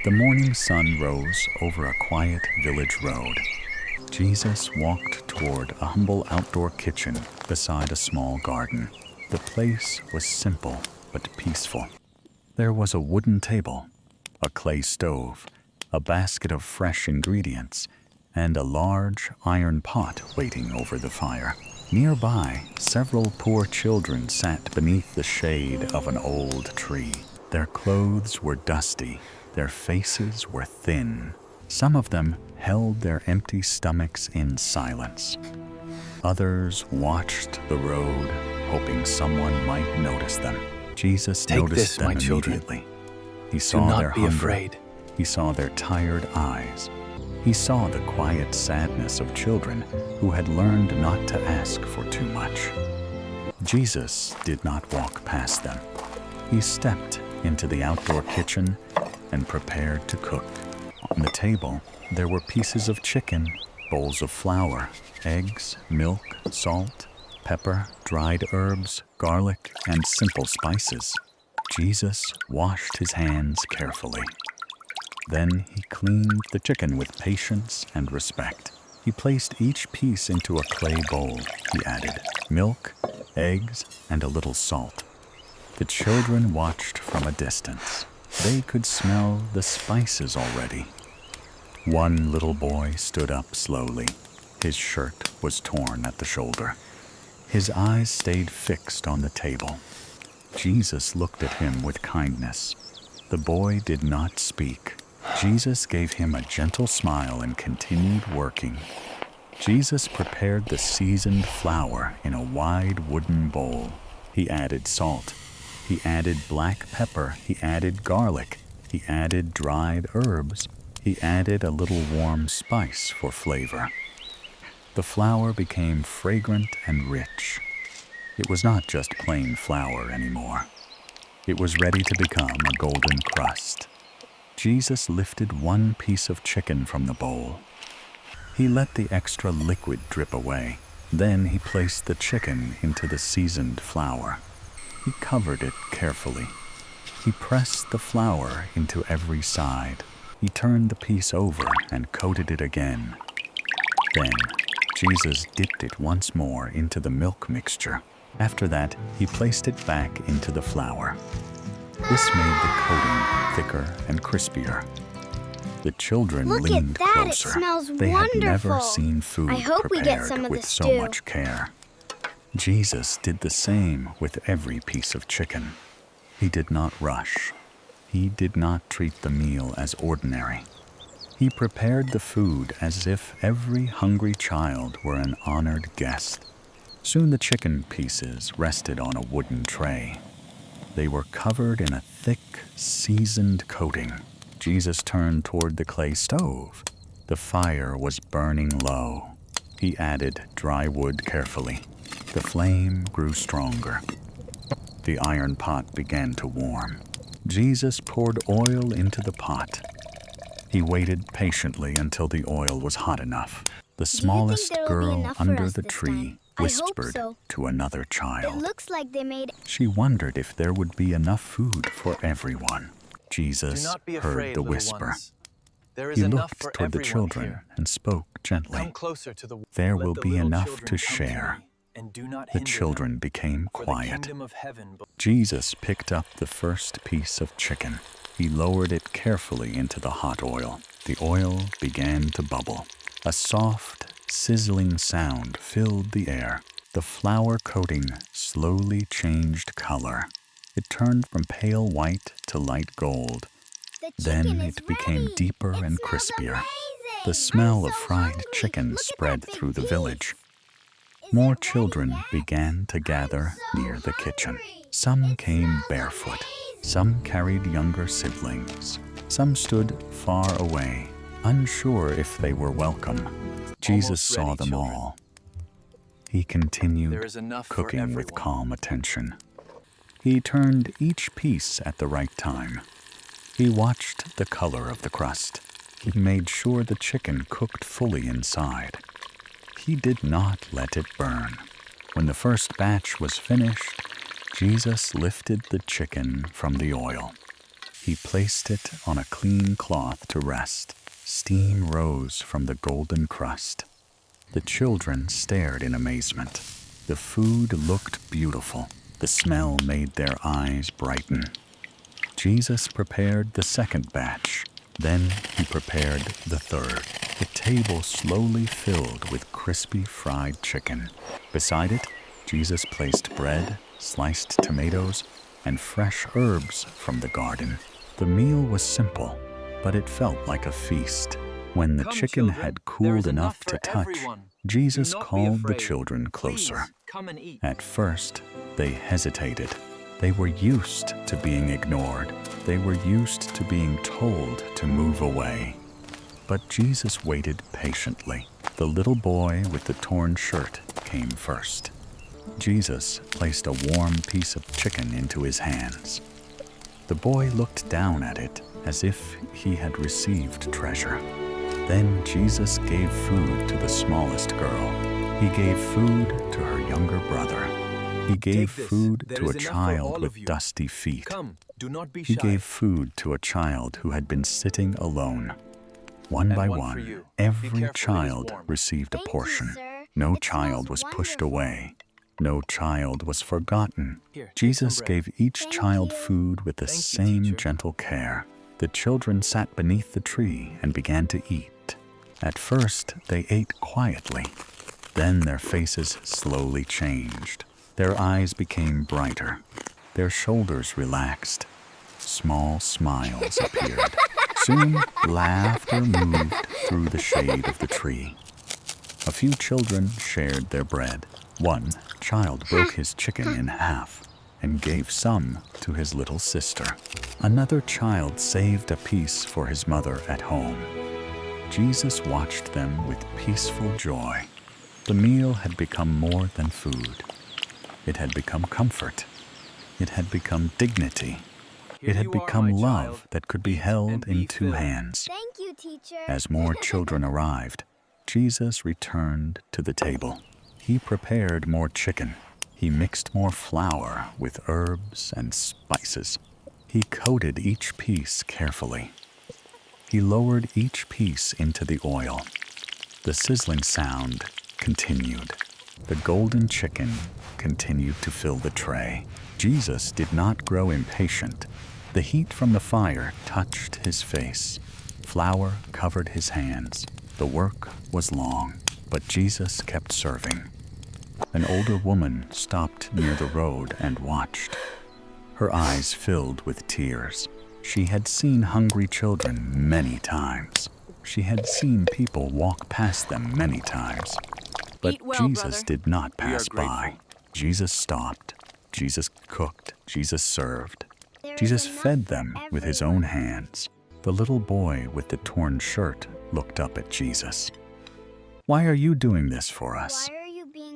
The morning sun rose over a quiet village road. Jesus walked toward a humble outdoor kitchen beside a small garden. The place was simple but peaceful. There was a wooden table, a clay stove, a basket of fresh ingredients, and a large iron pot waiting over the fire. Nearby, several poor children sat beneath the shade of an old tree. Their clothes were dusty, their faces were thin. Some of them held their empty stomachs in silence. Others watched the road, hoping someone might notice them. Jesus noticed them immediately. He saw their hunger. He saw their tired eyes. He saw the quiet sadness of children who had learned not to ask for too much. Jesus did not walk past them. He stepped into the outdoor kitchen and prepared to cook. On the table, there were pieces of chicken, bowls of flour, eggs, milk, salt, pepper, dried herbs, garlic, and simple spices. Jesus washed his hands carefully. Then he cleaned the chicken with patience and respect. He placed each piece into a clay bowl. He added milk, eggs, and a little salt. The children watched from a distance. They could smell the spices already. One little boy stood up slowly. His shirt was torn at the shoulder. His eyes stayed fixed on the table. Jesus looked at him with kindness. The boy did not speak. Jesus gave him a gentle smile and continued working. Jesus prepared the seasoned flour in a wide wooden bowl. He added salt. He added black pepper. He added garlic. He added dried herbs. He added a little warm spice for flavor. The flour became fragrant and rich. It was not just plain flour anymore. It was ready to become a golden crust. Jesus lifted one piece of chicken from the bowl. He let the extra liquid drip away. Then he placed the chicken into the seasoned flour. He covered it carefully. He pressed the flour into every side. He turned the piece over and coated it again. Then, Jesus dipped it once more into the milk mixture. After that, he placed it back into the flour. This made the coating thicker and crispier. The children leaned closer. It smells they wonderful. had never seen food prepared with so much care. Jesus did the same with every piece of chicken. He did not rush. He did not treat the meal as ordinary. He prepared the food as if every hungry child were an honored guest. Soon the chicken pieces rested on a wooden tray. They were covered in a thick, seasoned coating. Jesus turned toward the clay stove. The fire was burning low. He added dry wood carefully. The flame grew stronger. The iron pot began to warm. Jesus poured oil into the pot. He waited patiently until the oil was hot enough. The smallest girl under the tree whispered to another child. It looks like they made... She wondered if there would be enough food for everyone. Jesus heard the whisper. He looked toward the children and spoke gently. There will be enough to share. The children became quiet. Jesus picked up the first piece of chicken. He lowered it carefully into the hot oil. The oil began to bubble. A soft, sizzling sound filled the air. The flour coating slowly changed color. It turned from pale white to light gold. Then it became deeper and crispier. The smell of fried chicken spread through the village. More children began to gather near the kitchen. Some came barefoot. Some carried younger siblings. Some stood far away, unsure if they were welcome. Jesus saw them all. He continued cooking with calm attention. He turned each piece at the right time. He watched the color of the crust. He made sure the chicken cooked fully inside. He did not let it burn. When the first batch was finished, Jesus lifted the chicken from the oil. He placed it on a clean cloth to rest. Steam rose from the golden crust. The children stared in amazement. The food looked beautiful. The smell made their eyes brighten. Jesus prepared the second batch. Then he prepared the third. The table slowly filled with crispy fried chicken. Beside it, Jesus placed bread, sliced tomatoes, and fresh herbs from the garden. The meal was simple, but it felt like a feast. When the chicken had cooled enough to touch, Jesus called the children closer. At first, they hesitated. They were used to being ignored. They were used to being told to move away. But Jesus waited patiently. The little boy with the torn shirt came first. Jesus placed a warm piece of chicken into his hands. The boy looked down at it as if he had received treasure. Then Jesus gave food to the smallest girl. He gave food to her younger brother. He gave food to a child with dusty feet. He gave food to a child who had been sitting alone. One by one, every child received a portion. No child was pushed away. No child was forgotten. Jesus gave each child food with the same gentle care. The children sat beneath the tree and began to eat. At first, they ate quietly. Then their faces slowly changed. Their eyes became brighter. Their shoulders relaxed. Small smiles appeared. Soon, laughter moved through the shade of the tree. A few children shared their bread. One child broke his chicken in half and gave some to his little sister. Another child saved a piece for his mother at home. Jesus watched them with peaceful joy. The meal had become more than food. It had become comfort. It had become dignity. It had become love that could be held in two hands. Thank you, teacher. As more children arrived, Jesus returned to the table. He prepared more chicken. He mixed more flour with herbs and spices. He coated each piece carefully. He lowered each piece into the oil. The sizzling sound continued. The golden chicken continued to fill the tray. Jesus did not grow impatient. The heat from the fire touched his face. Flour covered his hands. The work was long, but Jesus kept serving. An older woman stopped near the road and watched. Her eyes filled with tears. She had seen hungry children many times. She had seen people walk past them many times. But Jesus did not pass by. Jesus stopped. Jesus cooked. Jesus served. Jesus fed them with his own hands. The little boy with the torn shirt looked up at Jesus. "Why are you doing this for us?"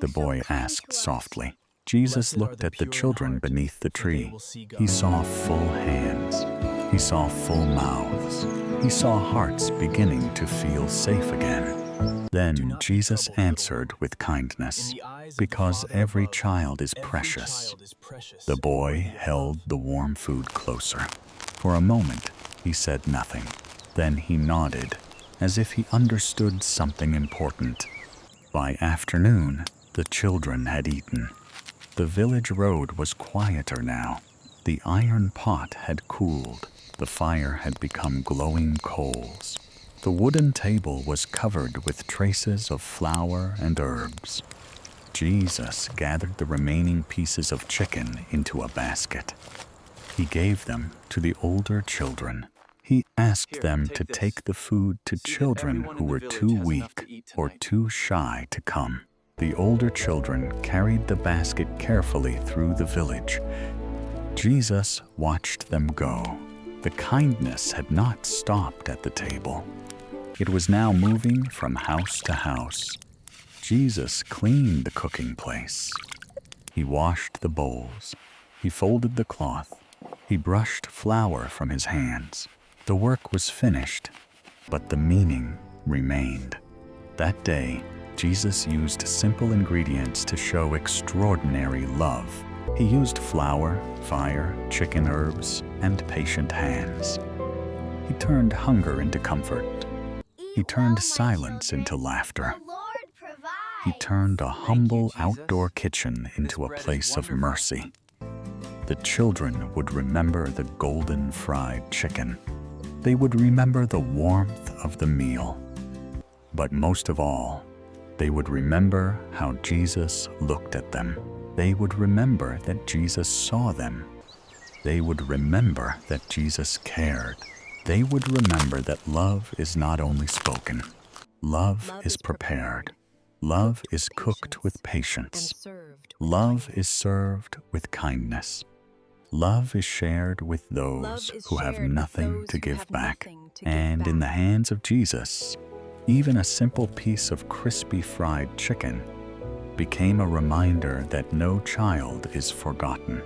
the boy asked softly. Jesus looked at the children beneath the tree. He saw full hands. He saw full mouths. He saw hearts beginning to feel safe again. Then Jesus answered with kindness, "Because every child is precious." The boy held the warm food closer. For a moment, he said nothing. Then he nodded, as if he understood something important. By afternoon, the children had eaten. The village road was quieter now. The iron pot had cooled. The fire had become glowing coals. The wooden table was covered with traces of flour and herbs. Jesus gathered the remaining pieces of chicken into a basket. He gave them to the older children. He asked them to take the food to children who were too weak or too shy to come. The older children carried the basket carefully through the village. Jesus watched them go. The kindness had not stopped at the table. It was now moving from house to house. Jesus cleaned the cooking place. He washed the bowls. He folded the cloth. He brushed flour from his hands. The work was finished, but the meaning remained. That day, Jesus used simple ingredients to show extraordinary love. He used flour, fire, chicken herbs, and patient hands. He turned hunger into comfort. He turned silence into laughter. He turned a humble outdoor kitchen into a place of mercy. The children would remember the golden fried chicken. They would remember the warmth of the meal. But most of all, they would remember how Jesus looked at them. They would remember that Jesus saw them. They would remember that Jesus cared. They would remember that love is not only spoken. Love is prepared. Love is cooked with patience. Love is served with kindness. Love is shared with those who have nothing to give back. And in the hands of Jesus, even a simple piece of crispy fried chicken became a reminder that no child is forgotten.